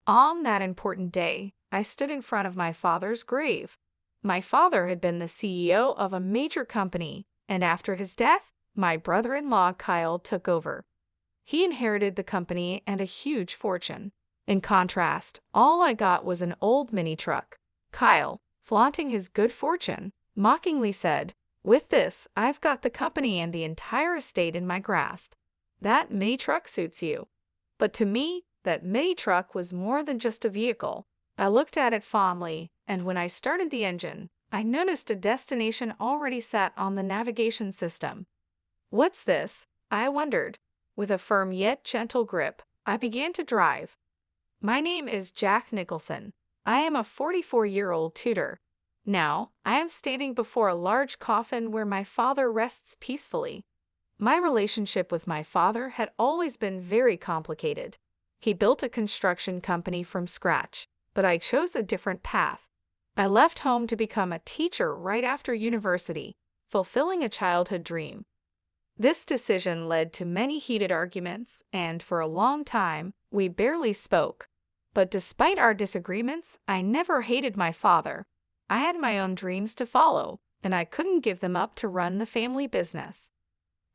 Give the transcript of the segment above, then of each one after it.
On that important day, I stood in front of my father's grave. My father had been the CEO of a major company, and after his death, my brother-in-law Kyle took over. He inherited the company and a huge fortune. In contrast, all I got was an old mini truck. Kyle, flaunting his good fortune, mockingly said, "With this, I've got the company and the entire estate in my grasp. That mini truck suits you." But to me, that mini truck was more than just a vehicle. I looked at it fondly, and when I started the engine, I noticed a destination already set on the navigation system. "What's this?" I wondered. With a firm yet gentle grip, I began to drive. My name is Jack Nicholson. I am a 44-year-old tutor. Now, I am standing before a large coffin where my father rests peacefully. My relationship with my father had always been very complicated. He built a construction company from scratch, but I chose a different path. I left home to become a teacher right after university, fulfilling a childhood dream. This decision led to many heated arguments, and for a long time, we barely spoke. But despite our disagreements, I never hated my father. I had my own dreams to follow, and I couldn't give them up to run the family business.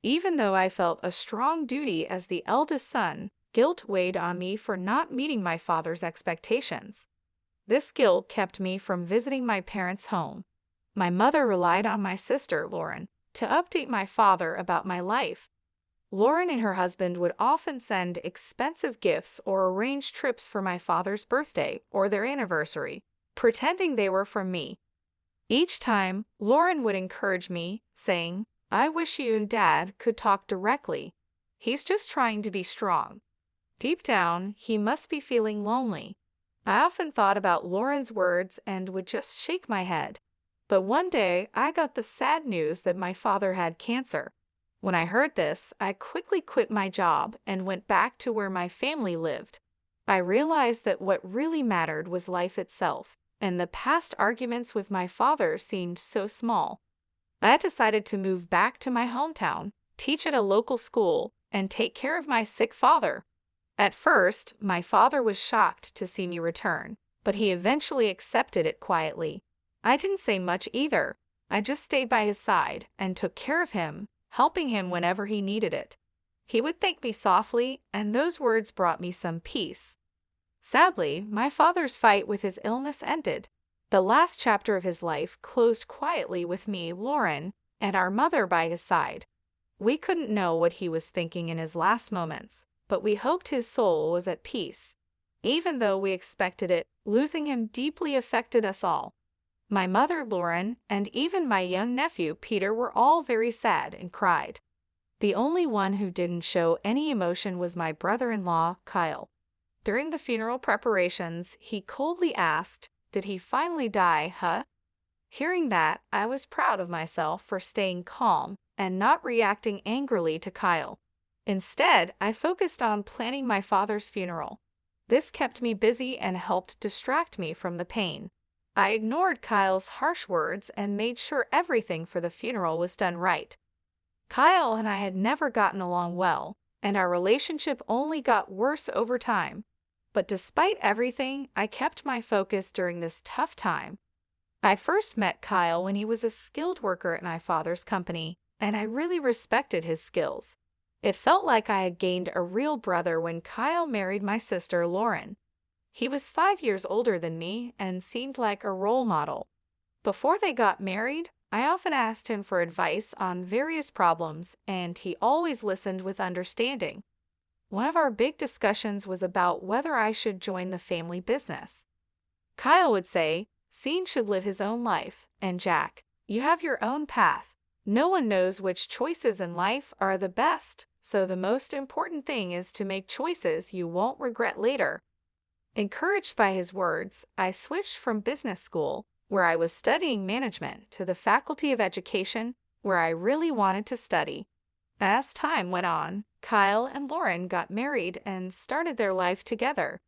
Even though I felt a strong duty as the eldest son, guilt weighed on me for not meeting my father's expectations. This guilt kept me from visiting my parents' home. My mother relied on my sister, Lauren, to update my father about my life. Lauren and her husband would often send expensive gifts or arrange trips for my father's birthday or their anniversary, pretending they were from me. Each time, Lauren would encourage me, saying, "I wish you and Dad could talk directly. He's just trying to be strong." Deep down, he must be feeling lonely. I often thought about Lauren's words and would just shake my head. But one day, I got the sad news that my father had cancer. When I heard this, I quickly quit my job and went back to where my family lived. I realized that what really mattered was life itself, and the past arguments with my father seemed so small. I decided to move back to my hometown, teach at a local school, and take care of my sick father. At first, my father was shocked to see me return, but he eventually accepted it quietly. I didn't say much either. I just stayed by his side and took care of him, helping him whenever he needed it. He would thank me softly, and those words brought me some peace. Sadly, my father's fight with his illness ended. The last chapter of his life closed quietly with me, Lauren, and our mother by his side. We couldn't know what he was thinking in his last moments, but we hoped his soul was at peace. Even though we expected it, losing him deeply affected us all. My mother, Lauren, and even my young nephew, Peter, were all very sad and cried. The only one who didn't show any emotion was my brother-in-law, Kyle. During the funeral preparations, he coldly asked, "Did he finally die, huh?" Hearing that, I was proud of myself for staying calm and not reacting angrily to Kyle. Instead, I focused on planning my father's funeral. This kept me busy and helped distract me from the pain. I ignored Kyle's harsh words and made sure everything for the funeral was done right. Kyle and I had never gotten along well, and our relationship only got worse over time. But despite everything, I kept my focus during this tough time. I first met Kyle when he was a skilled worker at my father's company, and I really respected his skills. It felt like I had gained a real brother when Kyle married my sister, Lauren. He was 5 years older than me and seemed like a role model. Before they got married, I often asked him for advice on various problems, and he always listened with understanding. One of our big discussions was about whether I should join the family business. Kyle would say, "Sean should live his own life, and Jack, you have your own path. No one knows which choices in life are the best, so the most important thing is to make choices you won't regret later." Encouraged by his words, I switched from business school, where I was studying management, to the Faculty of Education, where I really wanted to study. As time went on, Kyle and Lauren got married and started their life together.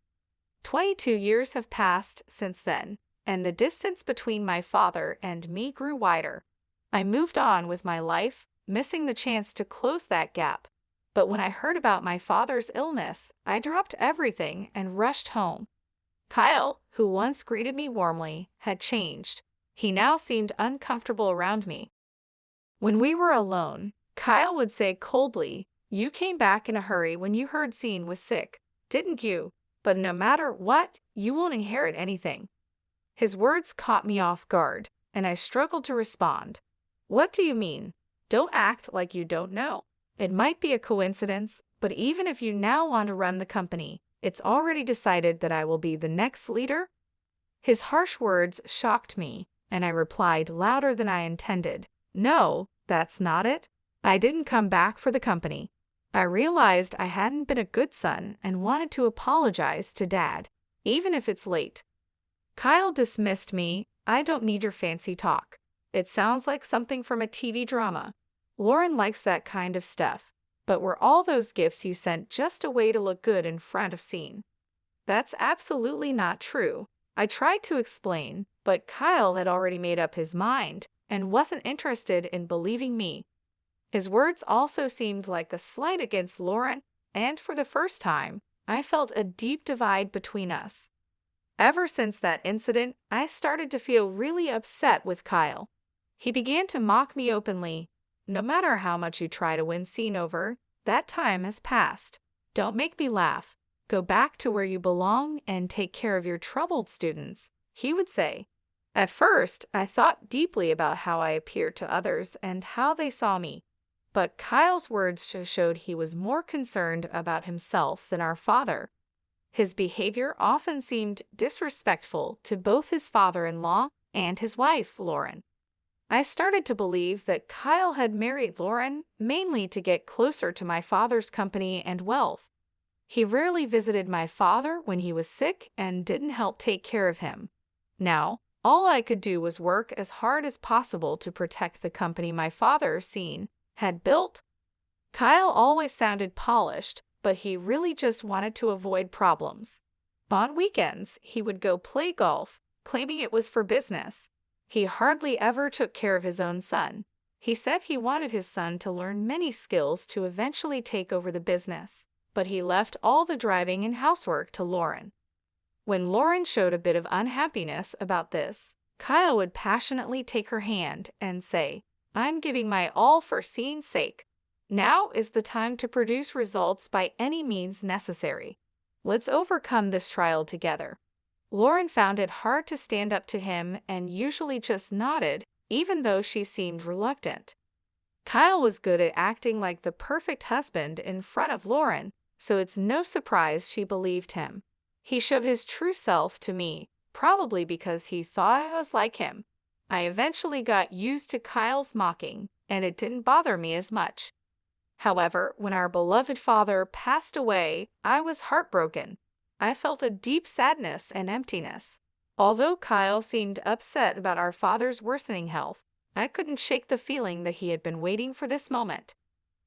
22 years have passed since then, and the distance between my father and me grew wider. I moved on with my life, missing the chance to close that gap. But when I heard about my father's illness, I dropped everything and rushed home. Kyle, who once greeted me warmly, had changed. He now seemed uncomfortable around me. When we were alone, Kyle would say coldly, "You came back in a hurry when you heard Sean was sick, didn't you? But no matter what, you won't inherit anything." His words caught me off guard, and I struggled to respond. "What do you mean? Don't act like you don't know. It might be a coincidence, but even if you now want to run the company, it's already decided that I will be the next leader?" His harsh words shocked me, and I replied louder than I intended. "No, that's not it. I didn't come back for the company. I realized I hadn't been a good son and wanted to apologize to Dad, even if it's late." Kyle dismissed me. "I don't need your fancy talk. It sounds like something from a TV drama. Lauren likes that kind of stuff. But were all those gifts you sent just a way to look good in front of Sean?" "That's absolutely not true." I tried to explain, but Kyle had already made up his mind and wasn't interested in believing me. His words also seemed like a slight against Lauren, and for the first time, I felt a deep divide between us. Ever since that incident, I started to feel really upset with Kyle. He began to mock me openly. "No matter how much you try to win Sean over, that time has passed. Don't make me laugh. Go back to where you belong and take care of your troubled students," he would say. At first, I thought deeply about how I appeared to others and how they saw me. But Kyle's words showed he was more concerned about himself than our father. His behavior often seemed disrespectful to both his father-in-law and his wife, Lauren. I started to believe that Kyle had married Lauren mainly to get closer to my father's company and wealth. He rarely visited my father when he was sick and didn't help take care of him. Now, all I could do was work as hard as possible to protect the company my father, Sean, had built. Kyle always sounded polished, but he really just wanted to avoid problems. On weekends, he would go play golf, claiming it was for business. He hardly ever took care of his own son. He said he wanted his son to learn many skills to eventually take over the business, but he left all the driving and housework to Lauren. When Lauren showed a bit of unhappiness about this, Kyle would passionately take her hand and say, "I'm giving my all for Sean's sake. Now is the time to produce results by any means necessary. Let's overcome this trial together." Lauren found it hard to stand up to him and usually just nodded, even though she seemed reluctant. Kyle was good at acting like the perfect husband in front of Lauren, so it's no surprise she believed him. He showed his true self to me, probably because he thought I was like him. I eventually got used to Kyle's mocking, and it didn't bother me as much. However, when our beloved father passed away, I was heartbroken. I felt a deep sadness and emptiness. Although Kyle seemed upset about our father's worsening health, I couldn't shake the feeling that he had been waiting for this moment.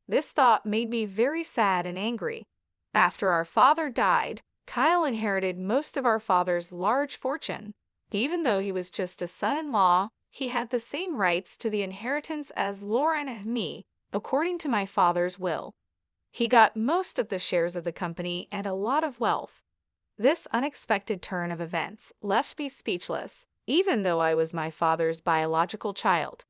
This thought made me very sad and angry. After our father died, Kyle inherited most of our father's large fortune. Even though he was just a son-in-law, he had the same rights to the inheritance as Lauren and me, according to my father's will. He got most of the shares of the company and a lot of wealth. This unexpected turn of events left me speechless, even though I was my father's biological child.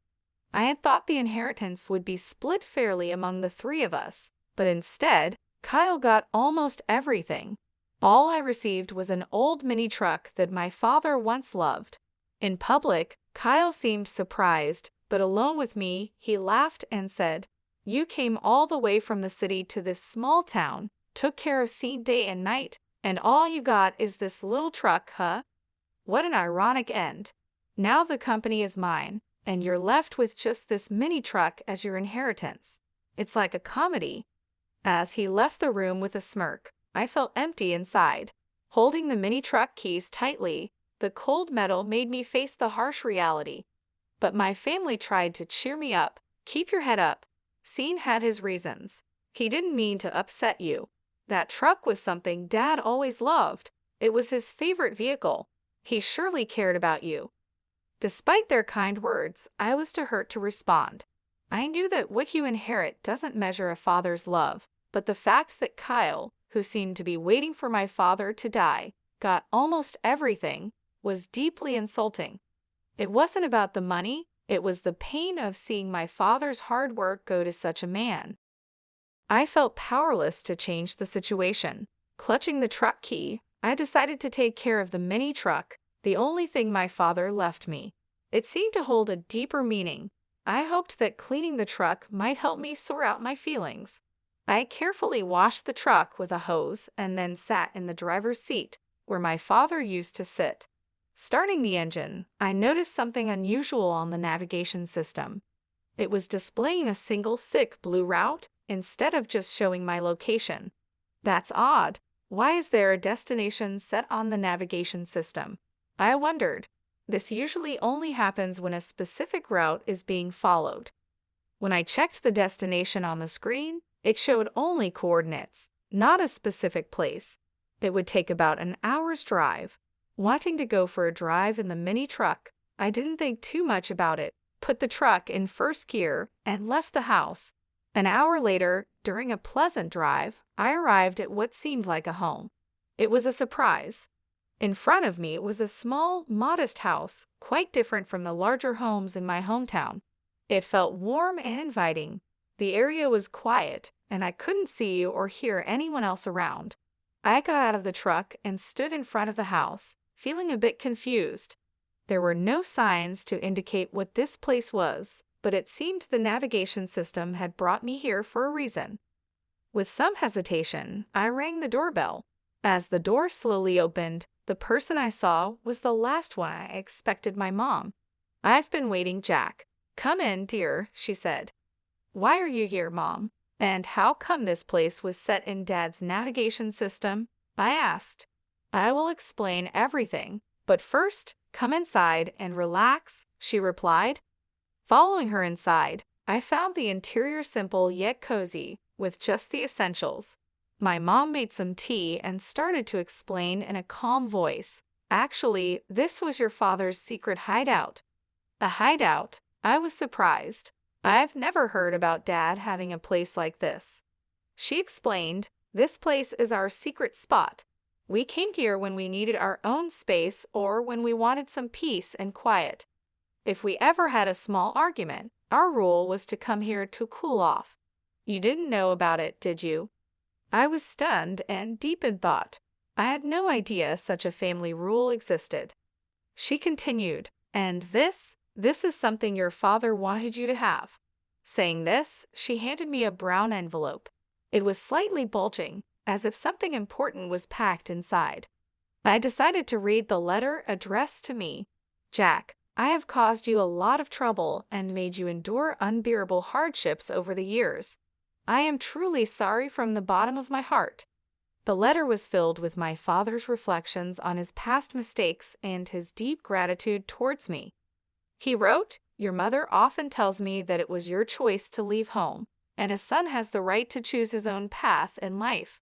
I had thought the inheritance would be split fairly among the three of us, but instead, Kyle got almost everything. All I received was an old mini truck that my father once loved. In public, Kyle seemed surprised, but alone with me, he laughed and said, "You came all the way from the city to this small town, took care of Sean day and night, and all you got is this little truck, huh? What an ironic end. Now the company is mine, and you're left with just this mini truck as your inheritance. It's like a comedy." As he left the room with a smirk, I felt empty inside. Holding the mini truck keys tightly, the cold metal made me face the harsh reality. But my family tried to cheer me up. "Keep your head up. Sean had his reasons. He didn't mean to upset you. That truck was something Dad always loved. It was his favorite vehicle. He surely cared about you." Despite their kind words, I was too hurt to respond. I knew that what you inherit doesn't measure a father's love, but the fact that Kyle, who seemed to be waiting for my father to die, got almost everything, was deeply insulting. It wasn't about the money, it was the pain of seeing my father's hard work go to such a man. I felt powerless to change the situation. Clutching the truck key, I decided to take care of the mini truck, the only thing my father left me. It seemed to hold a deeper meaning. I hoped that cleaning the truck might help me sort out my feelings. I carefully washed the truck with a hose and then sat in the driver's seat, where my father used to sit. Starting the engine, I noticed something unusual on the navigation system. It was displaying a single thick blue route instead of just showing my location. That's odd. Why is there a destination set on the navigation system? I wondered. This usually only happens when a specific route is being followed. When I checked the destination on the screen, it showed only coordinates, not a specific place. It would take about an hour's drive. Wanting to go for a drive in the mini truck, I didn't think too much about it, put the truck in first gear, and left the house. An hour later, during a pleasant drive, I arrived at what seemed like a home. It was a surprise. In front of me was a small, modest house, quite different from the larger homes in my hometown. It felt warm and inviting. The area was quiet, and I couldn't see or hear anyone else around. I got out of the truck and stood in front of the house, feeling a bit confused. There were no signs to indicate what this place was, but it seemed the navigation system had brought me here for a reason. With some hesitation, I rang the doorbell. As the door slowly opened, the person I saw was the last one I expected, my mom. "I've been waiting, Jack. Come in, dear," she said. "Why are you here, Mom? And how come this place was set in Dad's navigation system?" I asked. "I will explain everything, but first, come inside and relax," she replied. Following her inside, I found the interior simple yet cozy, with just the essentials. My mom made some tea and started to explain in a calm voice. "Actually, this was your father's secret hideout." A hideout? I was surprised. I've never heard about Dad having a place like this. She explained, "This place is our secret spot. We came here when we needed our own space or when we wanted some peace and quiet. If we ever had a small argument, our rule was to come here to cool off. You didn't know about it, did you?" I was stunned and deep in thought. I had no idea such a family rule existed. She continued, "And this is something your father wanted you to have." Saying this, she handed me a brown envelope. It was slightly bulging, as if something important was packed inside. I decided to read the letter addressed to me. "Jack, I have caused you a lot of trouble and made you endure unbearable hardships over the years. I am truly sorry from the bottom of my heart." The letter was filled with my father's reflections on his past mistakes and his deep gratitude towards me. He wrote, "Your mother often tells me that it was your choice to leave home, and a son has the right to choose his own path in life.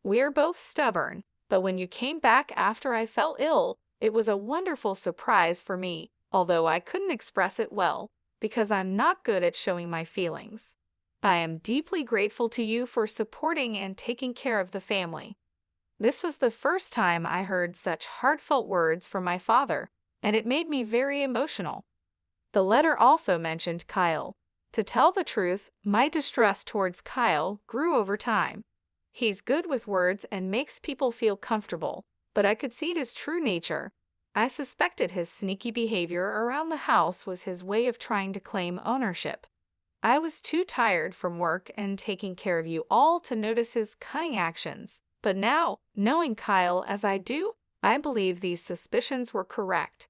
We are both stubborn, but when you came back after I fell ill, it was a wonderful surprise for me, although I couldn't express it well, because I'm not good at showing my feelings. I am deeply grateful to you for supporting and taking care of the family." This was the first time I heard such heartfelt words from my father, and it made me very emotional. The letter also mentioned Kyle. To tell the truth, my distrust towards Kyle grew over time. He's good with words and makes people feel comfortable, but I could see his true nature. I suspected his sneaky behavior around the house was his way of trying to claim ownership. I was too tired from work and taking care of you all to notice his cunning actions, but now, knowing Kyle as I do, I believe these suspicions were correct.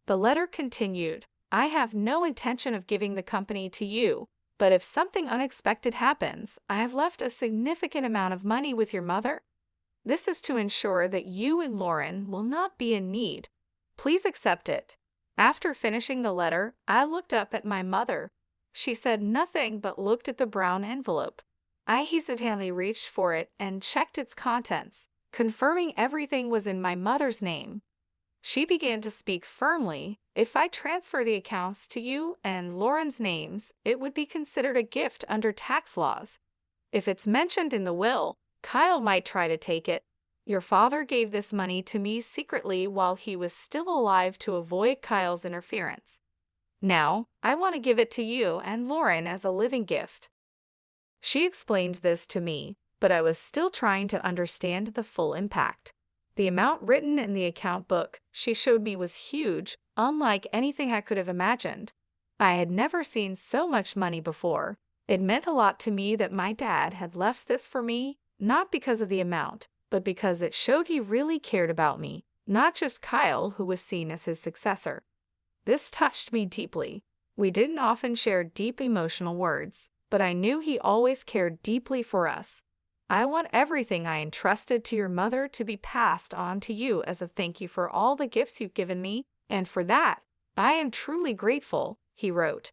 The letter continued, "I have no intention of giving the company to you, but if something unexpected happens, I have left a significant amount of money with your mother. This is to ensure that you and Lauren will not be in need. Please accept it." After finishing the letter, I looked up at my mother. She said nothing but looked at the brown envelope. I hesitantly reached for it and checked its contents, confirming everything was in my mother's name. She began to speak firmly. "If I transfer the accounts to you and Lauren's names, it would be considered a gift under tax laws. If it's mentioned in the will, Kyle might try to take it. Your father gave this money to me secretly while he was still alive to avoid Kyle's interference. Now, I want to give it to you and Lauren as a living gift." She explained this to me, but I was still trying to understand the full impact. The amount written in the account book she showed me was huge, unlike anything I could have imagined. I had never seen so much money before. It meant a lot to me that my dad had left this for me, not because of the amount, but because it showed he really cared about me, not just Kyle, who was seen as his successor. This touched me deeply. We didn't often share deep emotional words, but I knew he always cared deeply for us. "I want everything I entrusted to your mother to be passed on to you as a thank you for all the gifts you've given me, and for that, I am truly grateful," he wrote.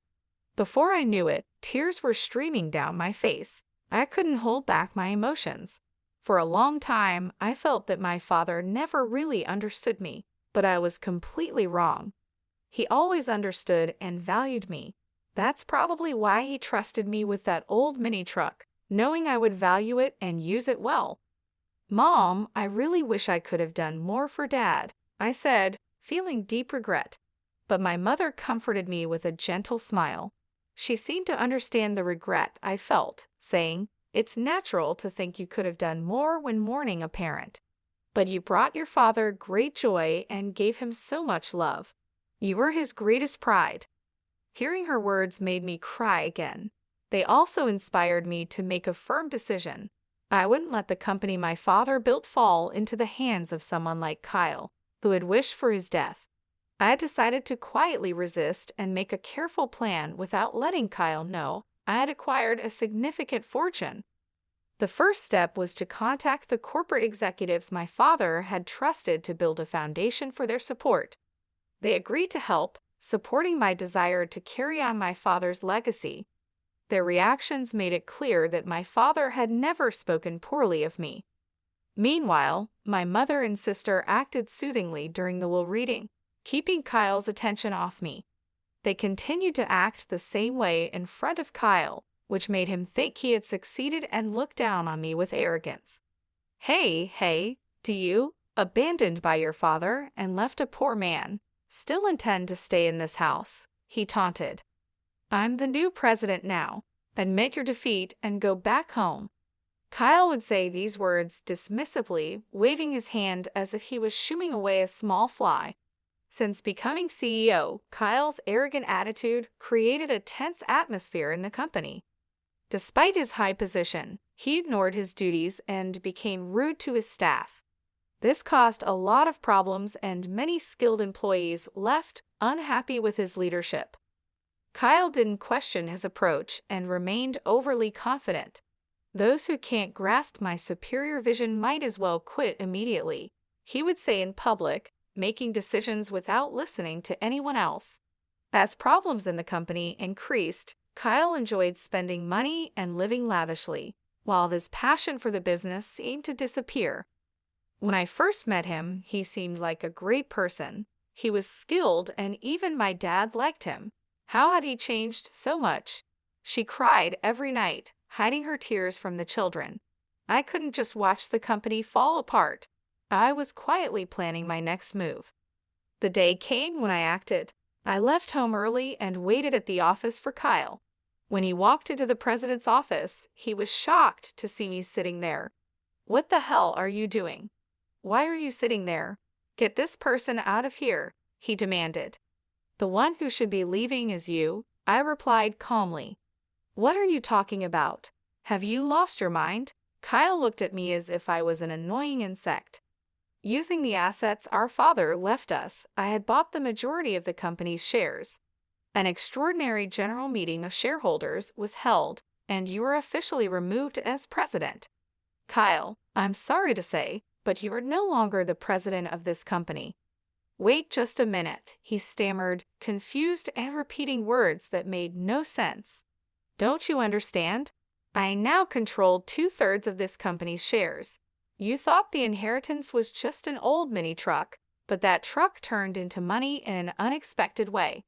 Before I knew it, tears were streaming down my face. I couldn't hold back my emotions. For a long time, I felt that my father never really understood me, but I was completely wrong. He always understood and valued me. That's probably why he trusted me with that old mini truck, knowing I would value it and use it well. "Mom, I really wish I could have done more for Dad," I said, feeling deep regret. But my mother comforted me with a gentle smile. She seemed to understand the regret I felt, saying, "It's natural to think you could have done more when mourning a parent. But you brought your father great joy and gave him so much love. You were his greatest pride." Hearing her words made me cry again. They also inspired me to make a firm decision. I wouldn't let the company my father built fall into the hands of someone like Kyle, who had wished for his death. I had decided to quietly resist and make a careful plan without letting Kyle know I had acquired a significant fortune. The first step was to contact the corporate executives my father had trusted to build a foundation for their support. They agreed to help, supporting my desire to carry on my father's legacy. Their reactions made it clear that my father had never spoken poorly of me. Meanwhile, my mother and sister acted soothingly during the will reading, keeping Kyle's attention off me. They continued to act the same way in front of Kyle, which made him think he had succeeded and look down on me with arrogance. Hey, do you, abandoned by your father and left a poor man, still intend to stay in this house?" he taunted. "I'm the new president now. Admit your defeat and go back home." Kyle would say these words dismissively, waving his hand as if he was shooing away a small fly. Since becoming CEO, Kyle's arrogant attitude created a tense atmosphere in the company. Despite his high position, he ignored his duties and became rude to his staff. This caused a lot of problems, and many skilled employees left unhappy with his leadership. Kyle didn't question his approach and remained overly confident. "Those who can't grasp my superior vision might as well quit immediately," he would say in public, making decisions without listening to anyone else. As problems in the company increased, Kyle enjoyed spending money and living lavishly, while his passion for the business seemed to disappear. When I first met him, he seemed like a great person. He was skilled, and even my dad liked him. How had he changed so much? She cried every night, hiding her tears from the children. I couldn't just watch the company fall apart. I was quietly planning my next move. The day came when I acted. I left home early and waited at the office for Kyle. When he walked into the president's office, he was shocked to see me sitting there. "What the hell are you doing? Why are you sitting there? Get this person out of here," he demanded. "The one who should be leaving is you," I replied calmly. "What are you talking about? Have you lost your mind?" Kyle looked at me as if I was an annoying insect. Using the assets our father left us, I had bought the majority of the company's shares. An extraordinary general meeting of shareholders was held, and you were officially removed as president. "Kyle, I'm sorry to say, but you are no longer the president of this company." "Wait just a minute," he stammered, confused and repeating words that made no sense. "Don't you understand? I now control 2/3 of this company's shares. You thought the inheritance was just an old mini truck, but that truck turned into money in an unexpected way."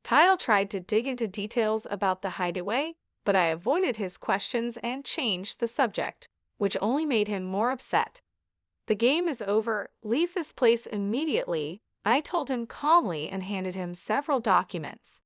Kyle tried to dig into details about the hideaway, but I avoided his questions and changed the subject, which only made him more upset. The game is over. Leave this place immediately, I told him calmly and handed him several documents.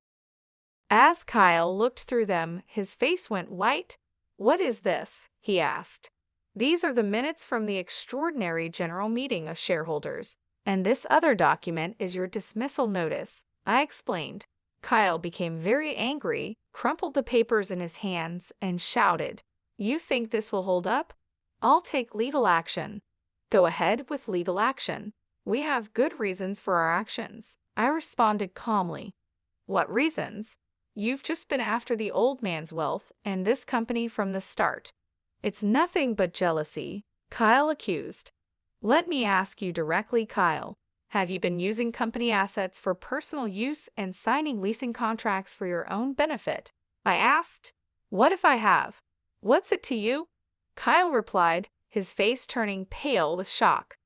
As Kyle looked through them, his face went white. "What is this?" he asked. "These are the minutes from the extraordinary general meeting of shareholders, and this other document is your dismissal notice," I explained. Kyle became very angry, crumpled the papers in his hands, and shouted, "You think this will hold up? I'll take legal action." "Go ahead with legal action. We have good reasons for our actions," I responded calmly. "What reasons?" "You've just been after the old man's wealth and this company from the start." "It's nothing but jealousy," Kyle accused. "Let me ask you directly, Kyle. Have you been using company assets for personal use and signing leasing contracts for your own benefit?" I asked. "What if I have? What's it to you?" Kyle replied, his face turning pale with shock.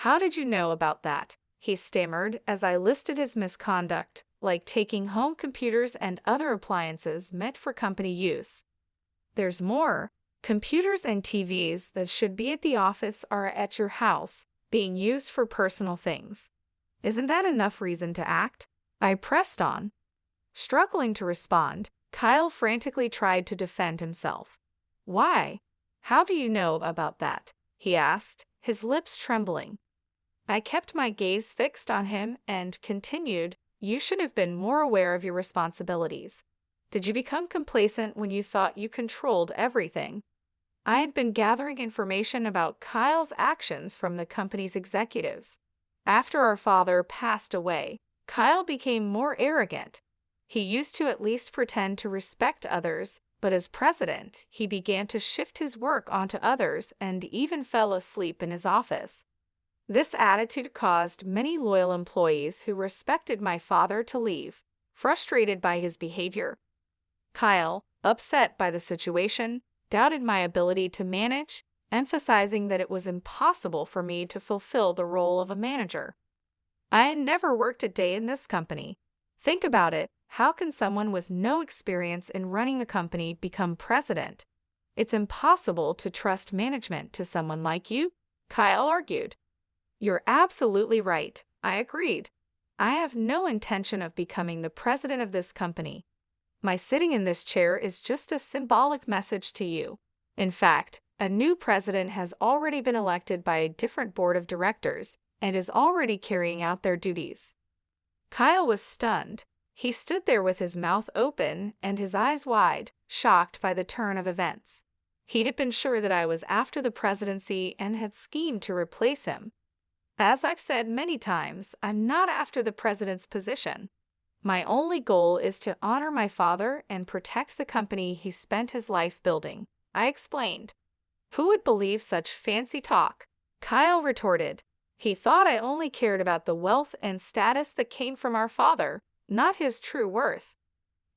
"How did you know about that?" he stammered as I listed his misconduct, like taking home computers and other appliances meant for company use. "There's more. Computers and TVs that should be at the office are at your house, being used for personal things. Isn't that enough reason to act?" I pressed on. Struggling to respond, Kyle frantically tried to defend himself. "Why? How do you know about that?" he asked, his lips trembling. I kept my gaze fixed on him and continued, "You should have been more aware of your responsibilities. Did you become complacent when you thought you controlled everything?" I had been gathering information about Kyle's actions from the company's executives. After our father passed away, Kyle became more arrogant. He used to at least pretend to respect others, but as president, he began to shift his work onto others and even fell asleep in his office. This attitude caused many loyal employees who respected my father to leave, frustrated by his behavior. Kyle, upset by the situation, doubted my ability to manage, emphasizing that it was impossible for me to fulfill the role of a manager. I had never worked a day in this company. Think about it, how can someone with no experience in running a company become president? It's impossible to trust management to someone like you, Kyle argued. "You're absolutely right," I agreed. "I have no intention of becoming the president of this company. My sitting in this chair is just a symbolic message to you. In fact, a new president has already been elected by a different board of directors and is already carrying out their duties." Kyle was stunned. He stood there with his mouth open and his eyes wide, shocked by the turn of events. He'd have been sure that I was after the presidency and had schemed to replace him. As I've said many times, I'm not after the president's position. My only goal is to honor my father and protect the company he spent his life building, I explained. "Who would believe such fancy talk?" Kyle retorted. He thought I only cared about the wealth and status that came from our father, not his true worth.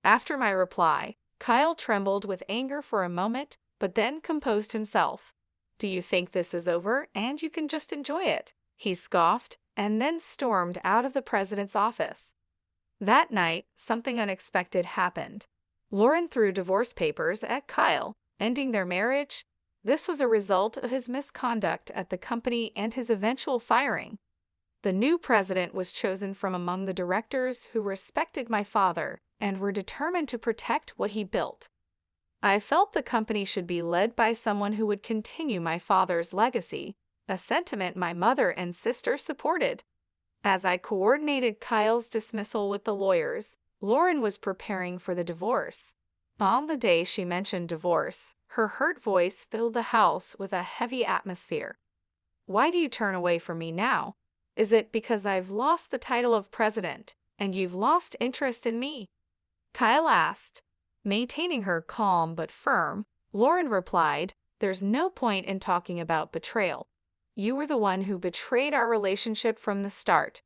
After my reply, Kyle trembled with anger for a moment, but then composed himself. "Do you think this is over and you can just enjoy it?" he scoffed, and then stormed out of the president's office. That night, something unexpected happened. Lauren threw divorce papers at Kyle, ending their marriage. This was a result of his misconduct at the company and his eventual firing. The new president was chosen from among the directors who respected my father and were determined to protect what he built. I felt the company should be led by someone who would continue my father's legacy, a sentiment my mother and sister supported. As I coordinated Kyle's dismissal with the lawyers, Lauren was preparing for the divorce. On the day she mentioned divorce, her hurt voice filled the house with a heavy atmosphere. "Why do you turn away from me now? Is it because I've lost the title of president and you've lost interest in me?" Kyle asked. Maintaining her calm but firm, Lauren replied, "There's no point in talking about betrayal. You were the one who betrayed our relationship from the start.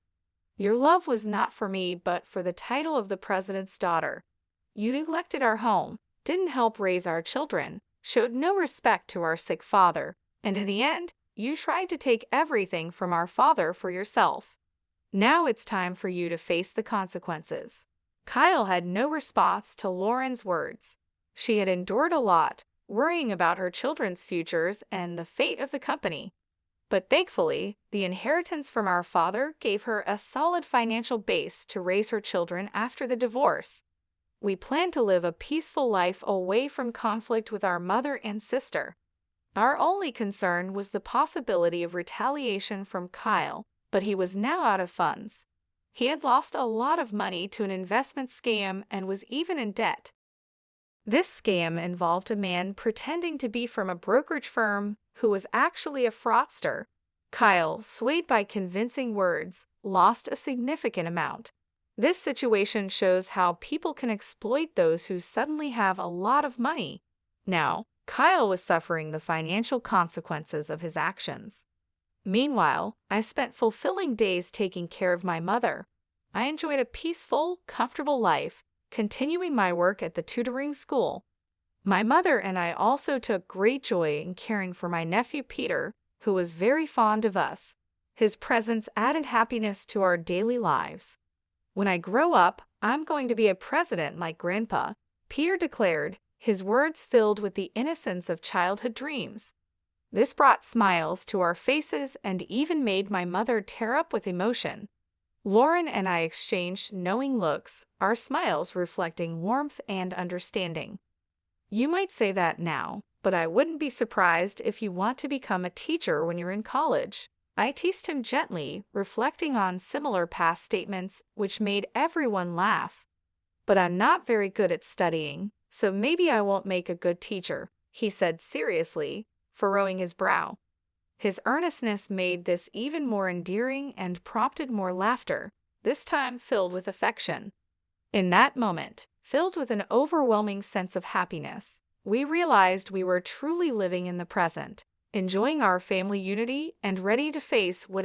Your love was not for me but for the title of the president's daughter. You neglected our home, didn't help raise our children, showed no respect to our sick father, and in the end, you tried to take everything from our father for yourself. Now it's time for you to face the consequences." Kyle had no response to Lauren's words. She had endured a lot, worrying about her children's futures and the fate of the company. But thankfully, the inheritance from our father gave her a solid financial base to raise her children after the divorce. We planned to live a peaceful life away from conflict with our mother and sister. Our only concern was the possibility of retaliation from Kyle, but he was now out of funds. He had lost a lot of money to an investment scam and was even in debt. This scam involved a man pretending to be from a brokerage firm who was actually a fraudster. Kyle, swayed by convincing words, lost a significant amount. This situation shows how people can exploit those who suddenly have a lot of money. Now, Kyle was suffering the financial consequences of his actions. Meanwhile, I spent fulfilling days taking care of my mother. I enjoyed a peaceful, comfortable life, continuing my work at the tutoring school. My mother and I also took great joy in caring for my nephew Peter, who was very fond of us. His presence added happiness to our daily lives. When I grow up, I'm going to be a president like Grandpa, Peter declared, his words filled with the innocence of childhood dreams. This brought smiles to our faces and even made my mother tear up with emotion. Lauren and I exchanged knowing looks, our smiles reflecting warmth and understanding. You might say that now, but I wouldn't be surprised if you want to become a teacher when you're in college. I teased him gently, reflecting on similar past statements which made everyone laugh. But I'm not very good at studying, so maybe I won't make a good teacher, he said seriously, furrowing his brow. His earnestness made this even more endearing and prompted more laughter, this time filled with affection. In that moment, filled with an overwhelming sense of happiness, we realized we were truly living in the present, enjoying our family unity and ready to face whatever